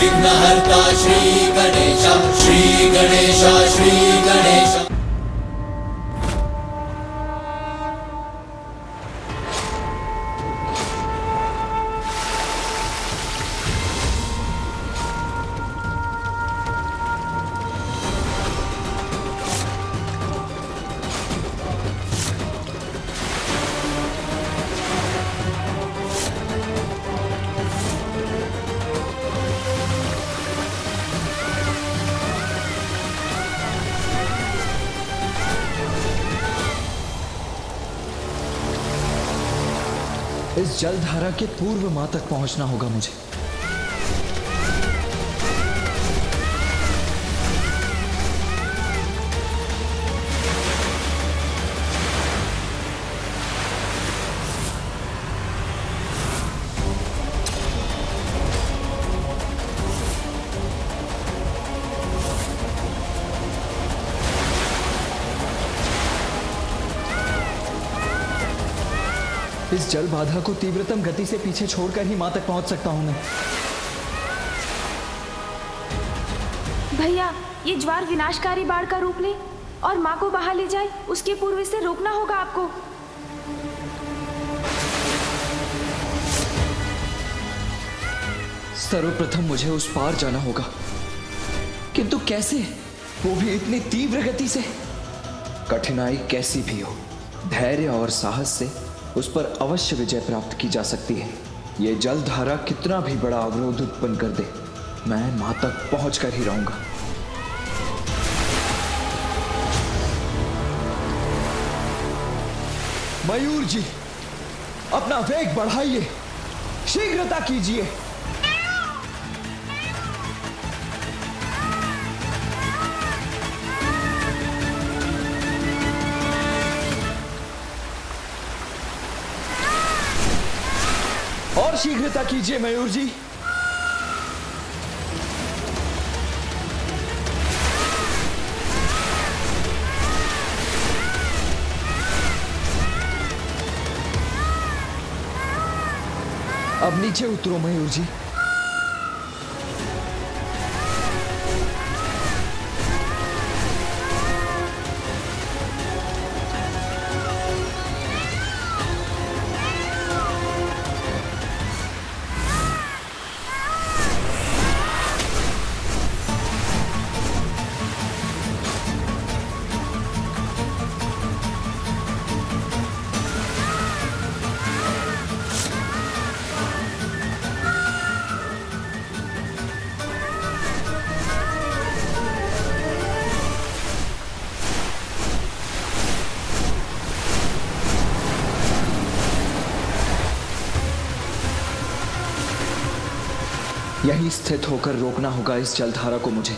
विघ्नहर्ता श्री गणेश, श्री गणेश, श्री गणेश। इस जलधारा के पूर्व मां तक पहुंचना होगा मुझे। इस जल बाधा को तीव्रतम गति से पीछे छोड़कर ही मां तक पहुंच सकता हूं मैं। भैया, ये ज्वार विनाशकारी बाढ़ का रूप ले और मां को बहा ले जाए, उसके पूर्व इसे रोकना होगा आपको। सर्वप्रथम मुझे उस पार जाना होगा, किंतु कैसे? वो भी इतनी तीव्र गति से। कठिनाई कैसी भी हो, धैर्य और साहस से उस पर अवश्य विजय प्राप्त की जा सकती है। ये जलधारा कितना भी बड़ा अवरोध उत्पन्न कर दे, मैं मां तक पहुंचकर ही रहूंगा। मयूर जी, अपना वेग बढ़ाइए, शीघ्रता कीजिए। और शीघ्रता कीजिए मयूर जी। अब नीचे उतरो मयूर जी। यहीं स्थित होकर रोकना होगा इस जलधारा को मुझे।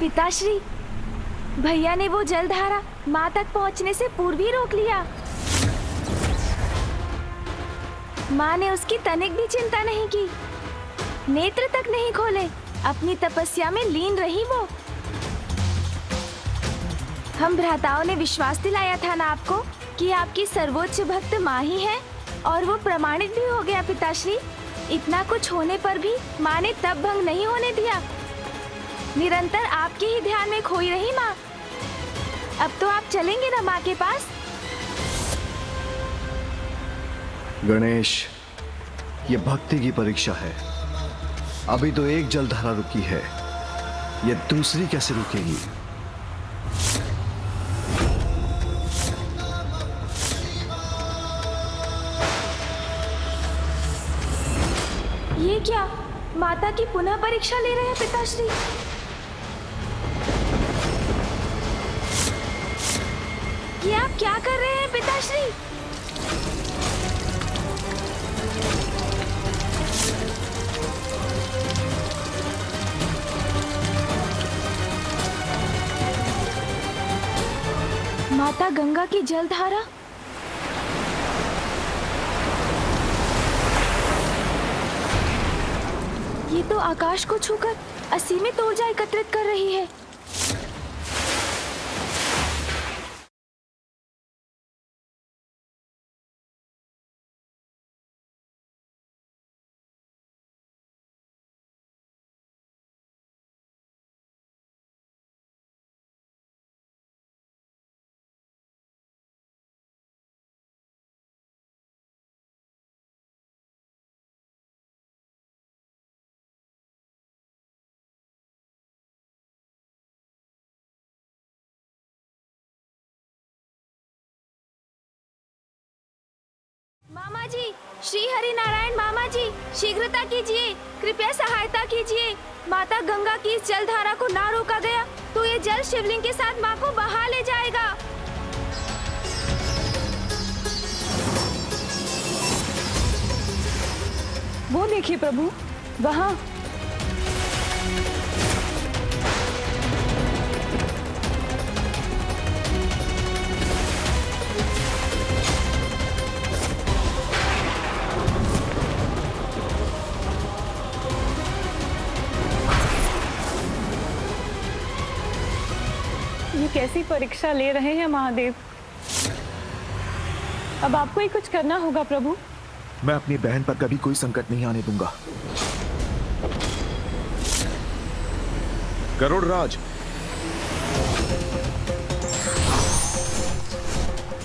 पिताश्री, भैया ने वो जलधारा मां तक पहुंचने से पूर्व ही रोक लिया। मां ने उसकी तनिक भी चिंता नहीं की, नेत्र तक नहीं खोले, अपनी तपस्या में लीन रही वो। हम भ्राताओं ने विश्वास दिलाया था ना आपको कि आपकी सर्वोच्च भक्त मां ही है, और वो प्रमाणित भी हो गया पिताश्री। इतना कुछ होने पर भी मां ने तब भंग नहीं होने दिया। निरंतर आपके ही ध्यान में खोई रही मां। अब तो आप चलेंगे ना मां के पास? गणेश, ये भक्ति की परीक्षा है। अभी तो एक जलधारा रुकी है, ये दूसरी कैसे रुकेगी? ये क्या? माता की पुनः परीक्षा ले रहे हैं पिताश्री। ये आप क्या कर रहे हैं पिताश्री? माता गंगा की जलधारा। ये तो आकाश को छूकर असीमित ऊर्जा एकत्रित कर रही है। मामा जी, श्री हरि नारायण मामा जी, शीघ्रता कीजिए, कृपया सहायता कीजिए। माता गंगा की इस जलधारा को ना रोका गया तो ये जल शिवलिंग के साथ माँ को बहा ले जाएगा। वो देखिए प्रभु, वहाँ। ये कैसी परीक्षा ले रहे हैं महादेव। अब आपको ही कुछ करना होगा प्रभु। मैं अपनी बहन पर कभी कोई संकट नहीं आने दूंगा। गरुड़राज,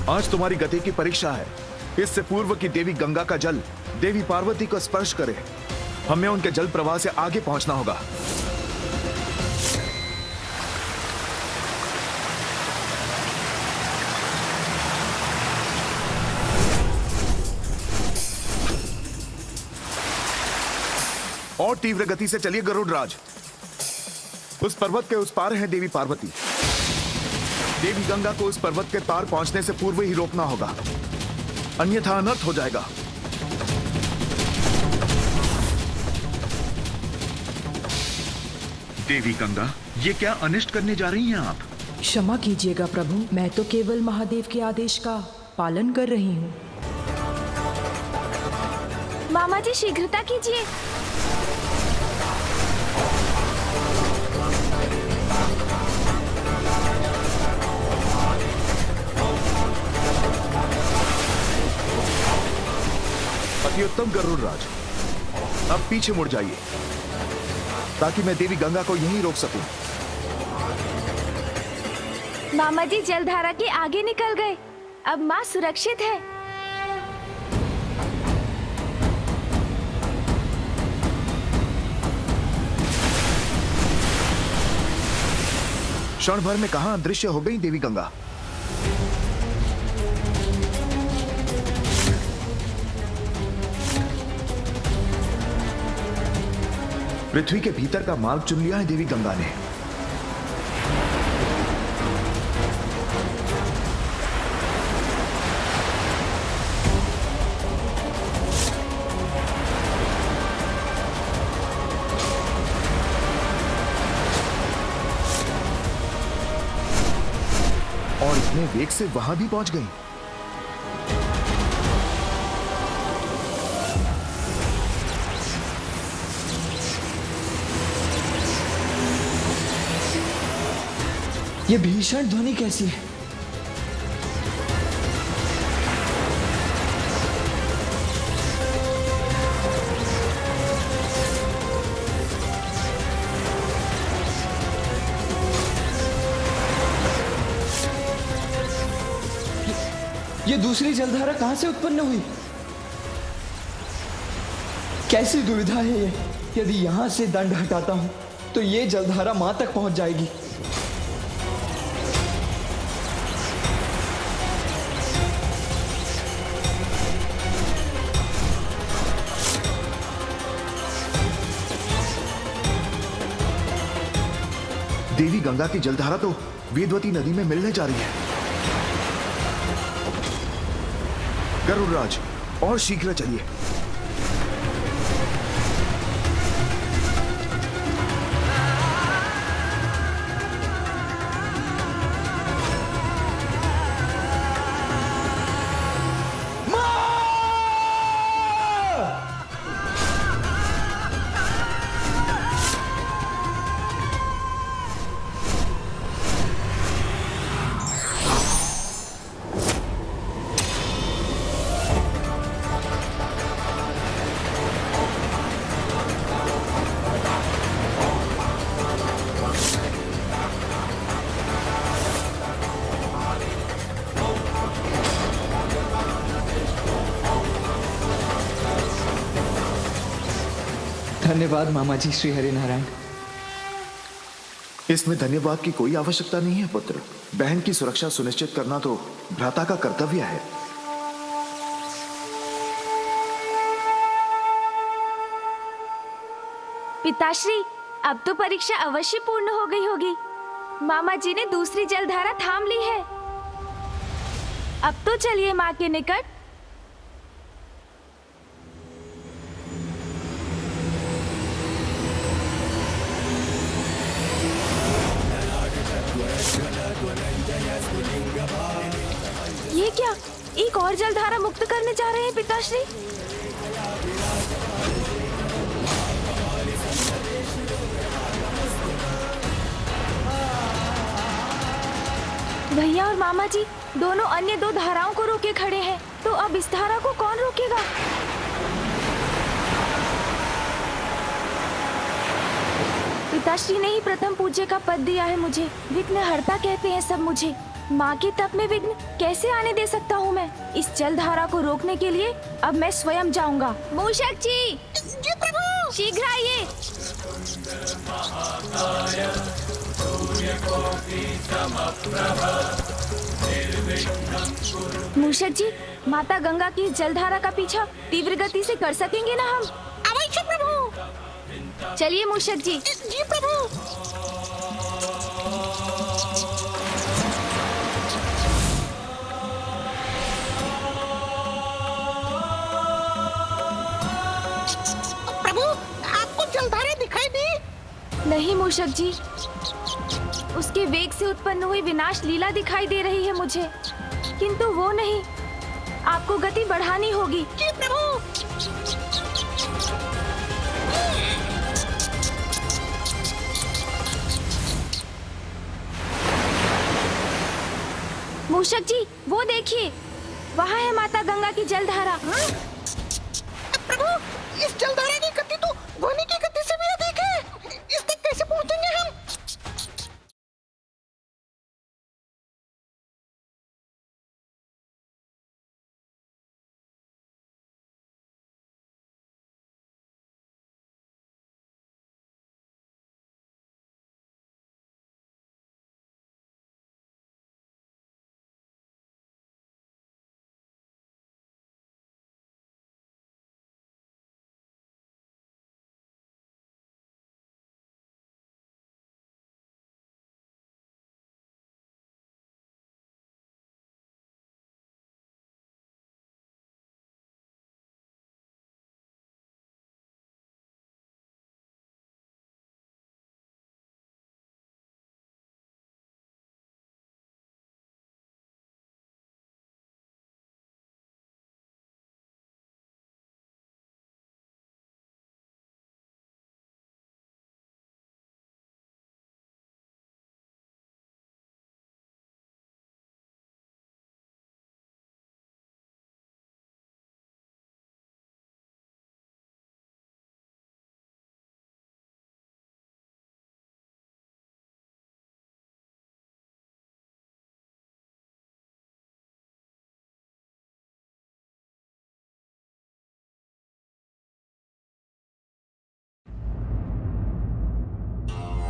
आज तुम्हारी गति की परीक्षा है। इससे पूर्व की देवी गंगा का जल देवी पार्वती को स्पर्श करे, हमें उनके जल प्रवाह से आगे पहुंचना होगा। और तीव्र गति से चलिए गरुड़राज। उस पर्वत के उस पार है देवी पार्वती। देवी गंगा को उस पर्वत के पार पहुंचने से पूर्व ही रोकना होगा, अन्यथा अनर्थ हो जाएगा। देवी गंगा, ये क्या अनिष्ट करने जा रही हैं आप? क्षमा कीजिएगा प्रभु, मैं तो केवल महादेव के आदेश का पालन कर रही हूँ। मामा जी शीघ्रता कीजिए। अति उत्तम गरुड़राज, अब पीछे मुड़ जाइए ताकि मैं देवी गंगा को यहीं रोक सकूं। मामा जी जलधारा के आगे निकल गए, अब माँ सुरक्षित है। क्षण भर में कहां अदृश्य हो गई देवी गंगा। पृथ्वी के भीतर का मार्ग चुन लिया है देवी गंगा ने। और इतने वेग से वहां भी पहुंच गई। ये भीषण ध्वनि कैसी है? ये दूसरी जलधारा कहां से उत्पन्न हुई? कैसी दुविधा है ये? यदि यहां से दंड हटाता हूं तो ये जलधारा मां तक पहुंच जाएगी। देवी गंगा की जलधारा तो वेदवती नदी में मिलने जा रही है। गरुड़राज, और शीघ्र चलिए। धन्यवाद मामा जी श्री हरिनारायण। इसमें धन्यवाद की कोई आवश्यकता नहीं है पुत्र। बहन की सुरक्षा सुनिश्चित करना तो भ्राता का कर्तव्य है। पिताश्री, अब तो परीक्षा अवश्य पूर्ण हो गई होगी। मामा जी ने दूसरी जलधारा थाम ली है। अब तो चलिए माँ के निकट। ये क्या, एक और जलधारा मुक्त करने जा रहे हैं पिताश्री? भैया और मामा जी दोनों अन्य दो धाराओं को रोके खड़े हैं, तो अब इस धारा को कौन रोकेगा? पिताश्री ने ही प्रथम पूज्य का पद दिया है मुझे। विघ्नहर्ता कहते हैं सब मुझे। माँ के तप में विघ्न कैसे आने दे सकता हूँ मैं? इस जलधारा को रोकने के लिए अब मैं स्वयं जाऊंगा। मूषक जी, जी प्रभु, शीघ्र आइए। मूषक जी, माता गंगा की जलधारा का पीछा तीव्र गति से कर सकेंगे ना हम? अवश्य प्रभु। चलिए मूषक जी। जी प्रभु। नहीं मूषक जी, उसके वेग से उत्पन्न हुई विनाश लीला दिखाई दे रही है मुझे, किंतु वो नहीं। आपको गति बढ़ानी होगी। जी प्रभु। मूषक जी, वो देखिए, वहाँ है माता गंगा की जलधारा। प्रभु, इस जलधारा की गति तो ध्वनि की गति से भी अधिक है। इस तक कैसे पहुंचेंगे हम?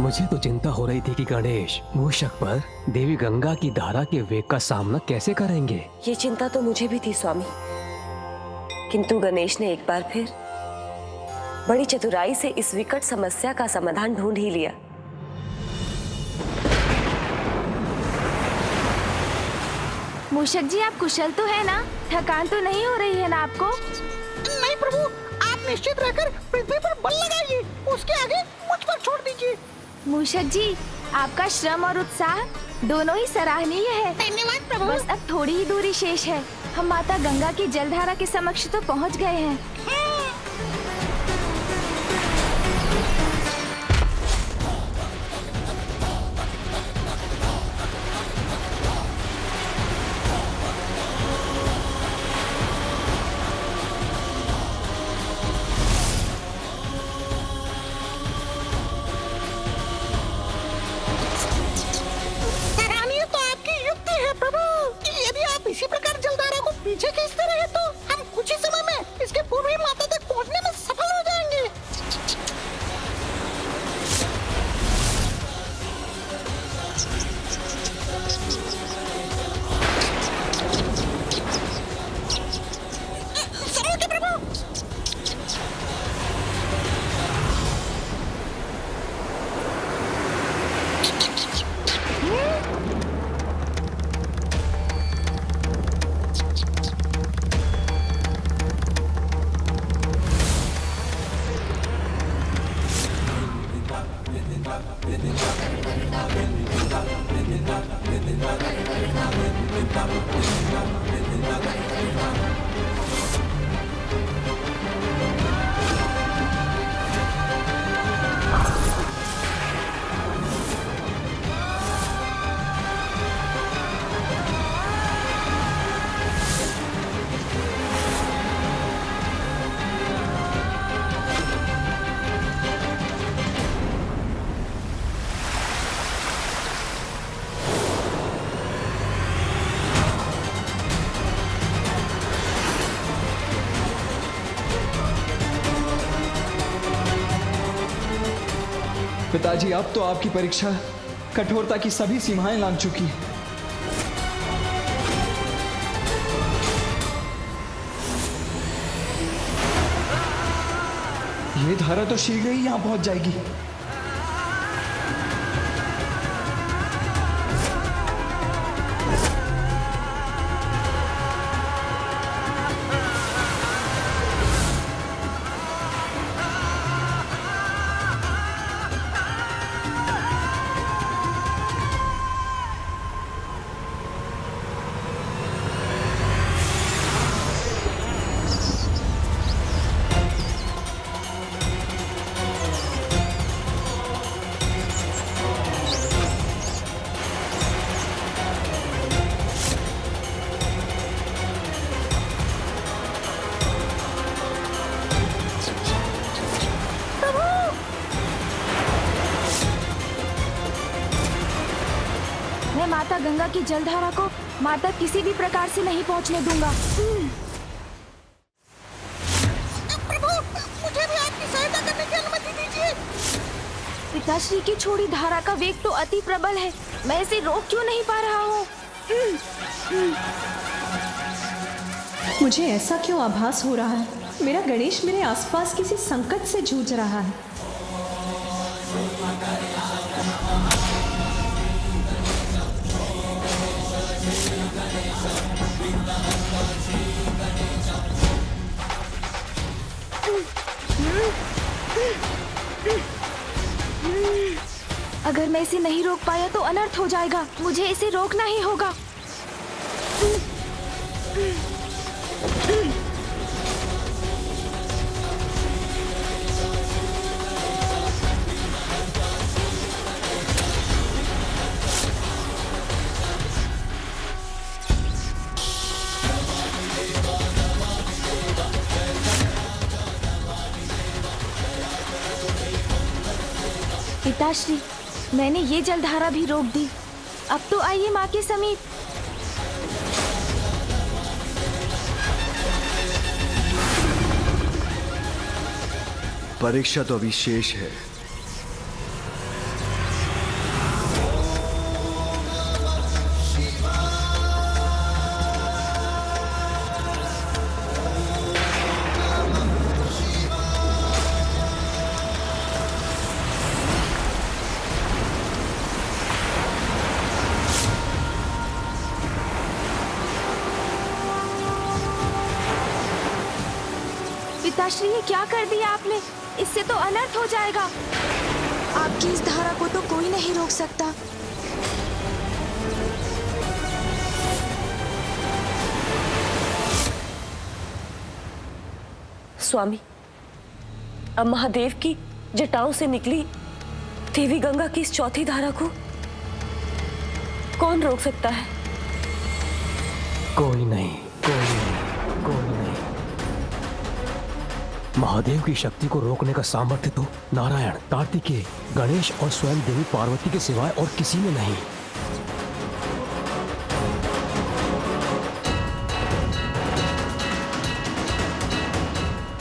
मुझे तो चिंता हो रही थी कि गणेश मूषक पर देवी गंगा की धारा के वेग का सामना कैसे करेंगे। ये चिंता तो मुझे भी थी स्वामी, किंतु गणेश ने एक बार फिर बड़ी चतुराई से इस विकट समस्या का समाधान ढूंढ ही लिया। मूषक जी, आप कुशल तो है ना? थकान तो नहीं हो रही है ना आपको? नहीं प्रभु, आप निश्चित रहकर पृथ्वी पर बल लगाइए, उसके आगे मुझ पर छोड़ दीजिए। मूषक जी, आपका श्रम और उत्साह दोनों ही सराहनीय है। धन्यवाद प्रभु। बस अब थोड़ी ही दूरी शेष है, हम माता गंगा की जलधारा के समक्ष तो पहुंच गए हैं। सराहनीय तो आपकी युक्ति है प्रभु। यदि आप इसी प्रकार जलधारा को पीछे खींचते रहे तो हम कुछ ही समय में इसके पूर्व ही माता तक पहुंचने में सफल हो जाएंगे। समझे प्रभु? पिताजी, अब तो आपकी परीक्षा कठोरता की सभी सीमाएं लांघ चुकी है। ये धारा तो शीघ्र ही यहां पहुंच जाएगी। मैं माता गंगा की जलधारा को माता किसी भी प्रकार से नहीं पहुंचने दूंगा। प्रभु, मुझे भी आपकी सहायता करने की अनुमति दीजिए। पिताश्री की छोड़ी धारा का वेग तो अति प्रबल है, मैं इसे रोक क्यों नहीं पा रहा हूँ? मुझे ऐसा क्यों आभास हो रहा है? मेरा गणेश मेरे आसपास किसी संकट से जूझ रहा है। अगर मैं इसे नहीं रोक पाया तो अनर्थ हो जाएगा, मुझे इसे रोकना ही होगा। पिताश्री, मैंने ये जलधारा भी रोक दी, अब तो आइए माँ के समीप। परीक्षा तो अभी शेष है। पिताश्री ये क्या कर दिया आपने? इससे तो अनर्थ हो जाएगा। आपकी इस धारा को तो कोई नहीं रोक सकता। स्वामी, अब महादेव की जटाओं से निकली देवी गंगा की इस चौथी धारा को कौन रोक सकता है? कोई नहीं, कोई नहीं, कोई नहीं। महादेव की शक्ति को रोकने का सामर्थ्य तो नारायण, कार्तिकेय, गणेश और स्वयं देवी पार्वती के सिवाय और किसी में नहीं।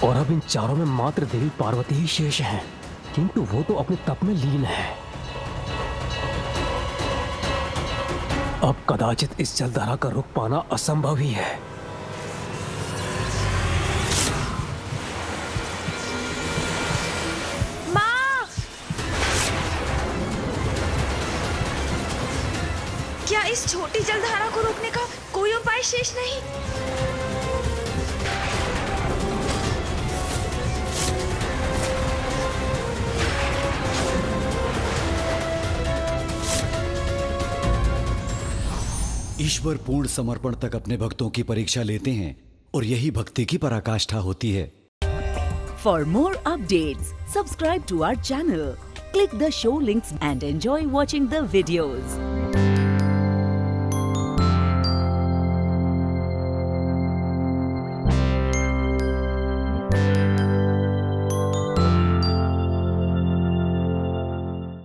और अब इन चारों में मात्र देवी पार्वती ही शेष हैं, किंतु वो तो अपने तप में लीन है। अब कदाचित इस जलधारा का रोक पाना असंभव ही है। माँ! क्या इस छोटी जलधारा को रोकने का कोई उपाय शेष नहीं? ईश्वर पूर्ण समर्पण तक अपने भक्तों की परीक्षा लेते हैं और यही भक्ति की पराकाष्ठा होती है। For more updates, subscribe to our channel, click the show links and enjoy watching the videos.